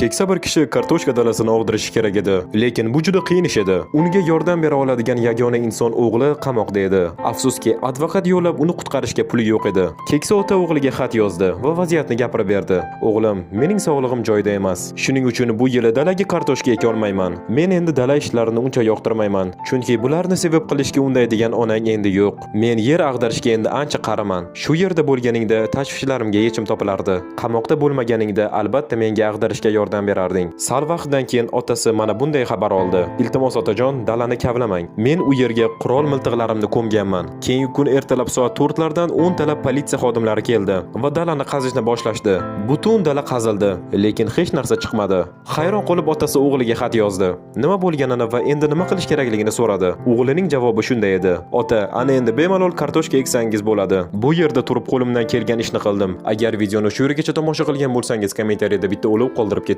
Keksa bir kishi kartoshka dalasini og'dirishi kerak edi, lekin bu juda qiyin ish edi. Unga yordam bera oladigan yagona inson o'g'li qamoqda edi. Afsuski, advokat yo'llab uni qutqarishga puli yo'q edi. Keksa ota o'g'liga xat yozdi va vaziyatni gapirib berdi. O'g'lim, mening sog'lig'im joyida emas. Shuning uchun bu yili dalaga kartoshka eka olmayman. Men endi dala ishlarini uncha yoqtirmayman, chunki bularni sevib qilishga undaydigan onang endi yo'q. Men yer ag'darishga endi ancha qaraman. Shu yerda bo'lganingda tashvishlarimga yechim topilardi. Qamoqda bo'lmaganingda albatta menga ag'darishga yordam berarding. Sal vaqtdan keyin otasi mana bunday xabar oldi. Iltimos otajon, dalani kavlamang. Men u yerga qurol miltiqlarimni ko'mganman. Keyingi kun ertalab soat 4 lardan 10 talab politsiya xodimlari keldi va dalani qazishni boshlashdi. Butun dala qazildi, lekin hech narsa chiqmadi. Hayron qolib otasi o'g'liga xat yozdi. Nima bo'lganini va endi nima qilish kerakligini so'radi. O'g'lining javobi shunday edi: "Ota, ana endi bemalol kartoshka eksangiz bo'ladi. Bu yerda turib qo'limdan kelgan ishni qildim. Agar videoni shu yergacha tomosha qilgan bo'lsangiz, kommentariyada bitta o'lov qoldirib keting."